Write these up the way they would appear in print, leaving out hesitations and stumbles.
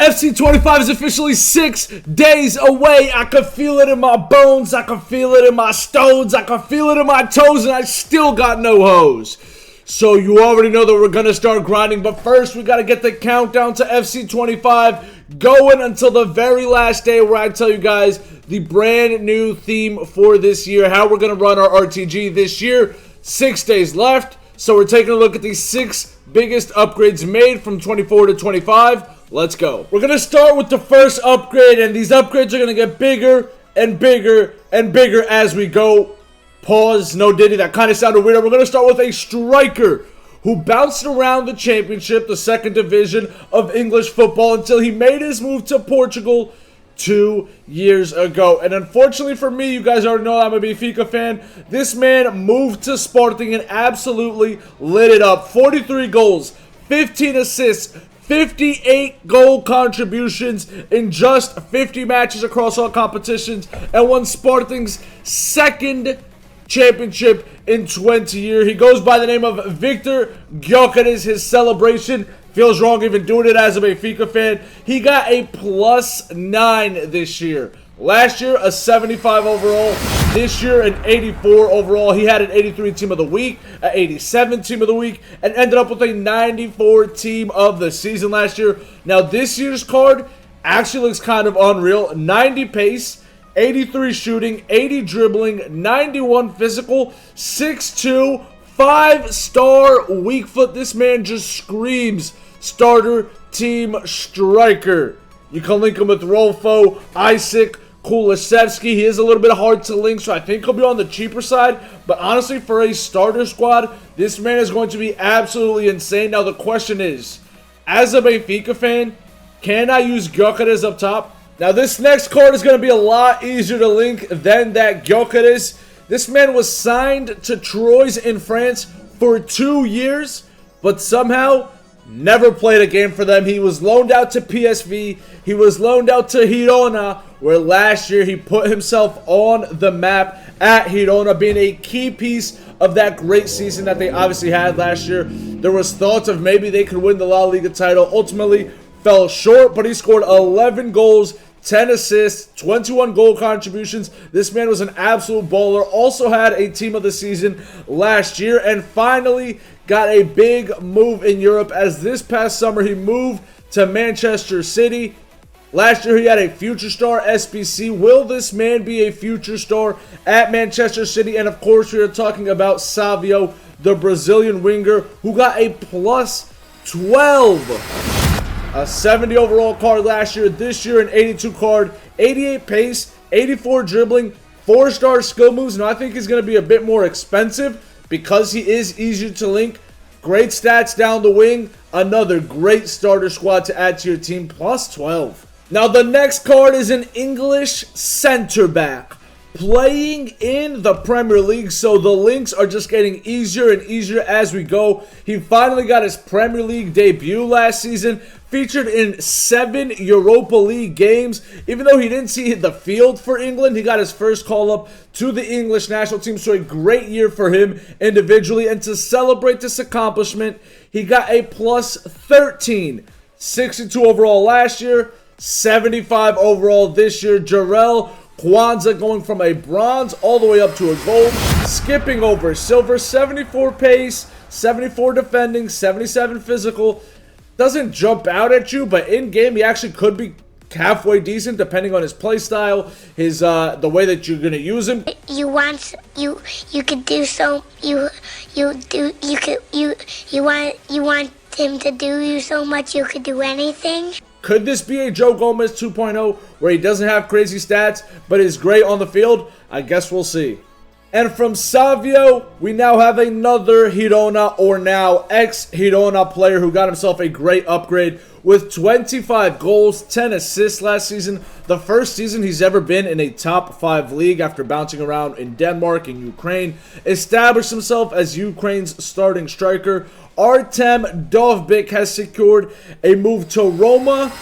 FC25 is officially 6 days away. I can feel it in my bones. I can feel it in my stones. I can feel it in my toes, and I still got no hose. So you already know that we're going to start grinding. But first, we got to get the countdown to FC25 going until the very last day where I tell you guys the brand new theme for this year. How we're going to run our RTG this year. 6 days left. So we're taking a look at the 6 biggest upgrades made from 24 to 25. Let's go. We're going to start with the first upgrade, and these upgrades are going to get bigger and bigger and bigger as we go. Pause, no Diddy, that kind of sounded weird. We're going to start with a striker who bounced around the championship, the second division of English football, until he made his move to Portugal 2 years ago. And unfortunately for me, you guys already know I'm a Benfica fan, this man moved to Sporting and absolutely lit it up. 43 goals, 15 assists, 58 goal contributions in just 50 matches across all competitions, and won Sporting's second championship in 20 years. He goes by the name of Victor Gyökeres. His celebration feels wrong even doing it as a Benfica fan. He got a +9 this year. Last year, a 75 overall. This year, an 84 overall. He had an 83 team of the week, an 87 team of the week, and ended up with a 94 team of the season last year. Now, this year's card actually looks kind of unreal. 90 pace, 83 shooting, 80 dribbling, 91 physical, 6'2", 5-star weak foot. This man just screams starter team striker. You can link him with Rolfo, Isaac, Kulusevski. He is a little bit hard to link, so I think he'll be on the cheaper side. But honestly, for a starter squad, this man is going to be absolutely insane. Now, the question is, as a Benfica fan, can I use Gyökeres up top? Now, this next card is going to be a lot easier to link than that Gyökeres. This man was signed to Troyes in France for 2 years, but somehow never played a game for them. He was loaned out to PSV. He was loaned out to Girona, where last year he put himself on the map at Girona, being a key piece of that great season that they obviously had last year. There was thoughts of maybe they could win the La Liga title. Ultimately, fell short, but he scored 11 goals, 10 assists, 21 goal contributions. This man was an absolute baller. Also had a team of the season last year, and finally got a big move in Europe, as this past summer he moved to Manchester City. Last year he had a future star SBC. Will this man be a future star at Manchester City? And of course we are talking about Savio, the Brazilian winger, who got a +12. A 70 overall card last year. This year an 82 card, 88 pace, 84 dribbling, 4-star skill moves. Now I think he's going to be a bit more expensive because he is easier to link. Great stats down the wing. Another great starter squad to add to your team, +12. Now the next card is an English center back playing in the Premier League, so the links are just getting easier and easier as we go. He finally got his Premier League debut last season, featured in 7 Europa League games. Even though he didn't see the field for England, he got his first call-up to the English national team, so a great year for him individually. And to celebrate this accomplishment, he got a +13. 62 overall last year, 75 overall this year. Jarell Kwanzaa going from a bronze all the way up to a gold, skipping over silver. 74 pace, 74 defending, 77 physical. Doesn't jump out at you, but in game he actually could be halfway decent depending on his play style, his the way that you're gonna use him. You want him to do you so much you could do anything. Could this be a Joe Gomez 2.0 where he doesn't have crazy stats but is great on the field? I guess we'll see. And from Savio, we now have another Girona, or now ex-Girona player, who got himself a great upgrade with 25 goals, 10 assists last season. The first season he's ever been in a top 5 league after bouncing around in Denmark and Ukraine. Established himself as Ukraine's starting striker. Artem Dovbyk has secured a move to Roma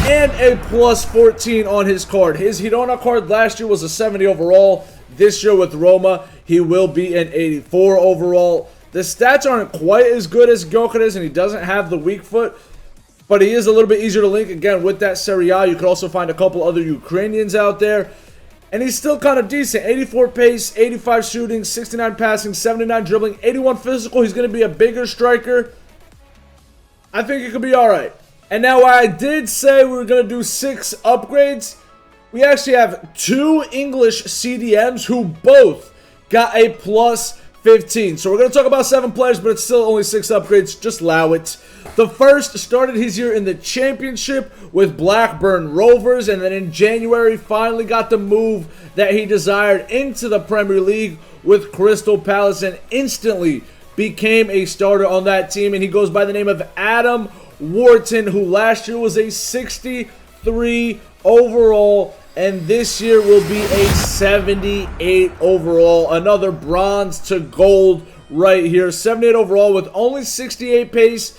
and a +14 on his card. His Girona card last year was a 70 overall. This year with Roma, he will be an 84 overall. The stats aren't quite as good as Gyökeres, and he doesn't have the weak foot, but he is a little bit easier to link. Again, with that Serie A, you could also find a couple other Ukrainians out there. And he's still kind of decent. 84 pace, 85 shooting, 69 passing, 79 dribbling, 81 physical. He's going to be a bigger striker. I think it could be all right. And now, while I did say we were going to do 6 upgrades, we actually have 2 English CDMs who both got a plus 15. So we're going to talk about 7 players, but it's still only 6 upgrades. Just allow it. The first started his year in the championship with Blackburn Rovers, and then in January finally got the move that he desired into the Premier League with Crystal Palace and instantly became a starter on that team. And he goes by the name of Adam Wharton, who last year was a 63 overall, and this year will be a 78 overall. Another bronze to gold right here. 78 overall with only 68 pace.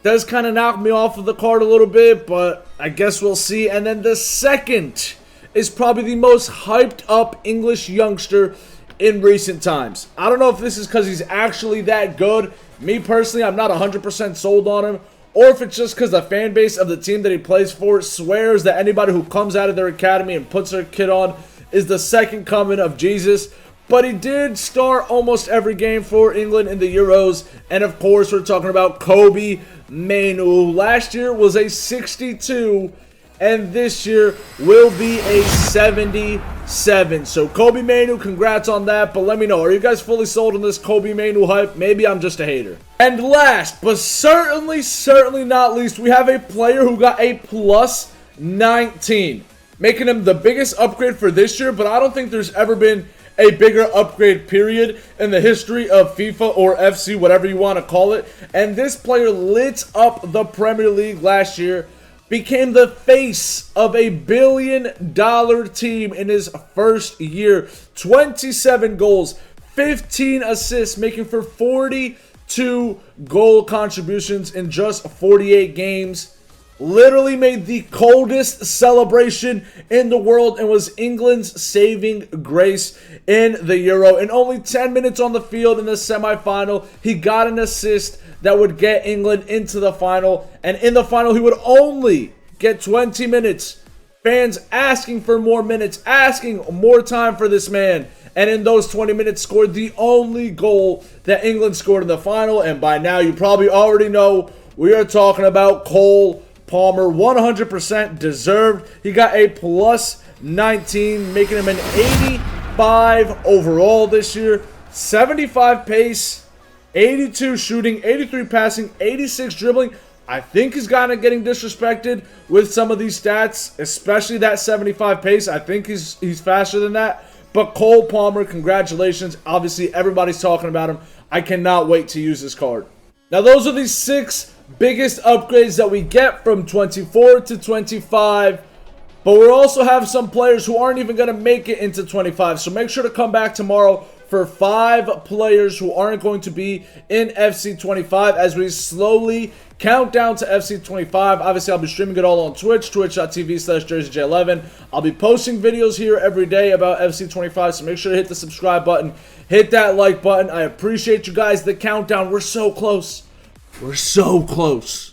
Does kind of knock me off of the card a little bit, but I guess we'll see. And then the second is probably the most hyped up English youngster in recent times. I don't know if this is because he's actually that good. Me personally, I'm not 100% sold on him. Or if it's just because the fan base of the team that he plays for swears that anybody who comes out of their academy and puts their kid on is the second coming of Jesus. But he did start almost every game for England in the Euros. And of course, we're talking about Kobe Mainoo. Last year was a 62, and this year will be a 77. So Kobe Mainoo, congrats on that. But let me know, are you guys fully sold on this Kobe Mainoo hype? Maybe I'm just a hater. And last, but certainly not least, we have a player who got a plus 19, making him the biggest upgrade for this year. But I don't think there's ever been a bigger upgrade period in the history of FIFA or FC, whatever you want to call it. And this player lit up the Premier League last year, became the face of a $1 billion team in his first year. 27 goals, 15 assists, making for 42 goal contributions in just 48 games. Literally made the coldest celebration in the world and was England's saving grace in the Euro. In only 10 minutes on the field in the semifinal, he got an assist that would get England into the final. And in the final, he would only get 20 minutes. Fans asking for more minutes, asking more time for this man. And in those 20 minutes, scored the only goal that England scored in the final. And by now, you probably already know we are talking about Cole Palmer. 100% deserved. He got a plus 19, making him an 85 overall this year. 75 pace, 82 shooting, 83 passing, 86 dribbling. I think he's kind of getting disrespected with some of these stats, especially that 75 pace. I think he's faster than that. But Cole Palmer, congratulations. Obviously, everybody's talking about him. I cannot wait to use this card. Now, those are the 6 biggest upgrades that we get from 24 to 25. But we also have some players who aren't even going to make it into 25. So make sure to come back tomorrow for 5 players who aren't going to be in FC 25 as we slowly count down to FC 25. Obviously, I'll be streaming it all on Twitch, twitch.tv/JerseyJ11. I'll be posting videos here every day about FC 25, so make sure to hit the subscribe button, hit that like button. I appreciate you guys. The countdown, we're so close. We're so close.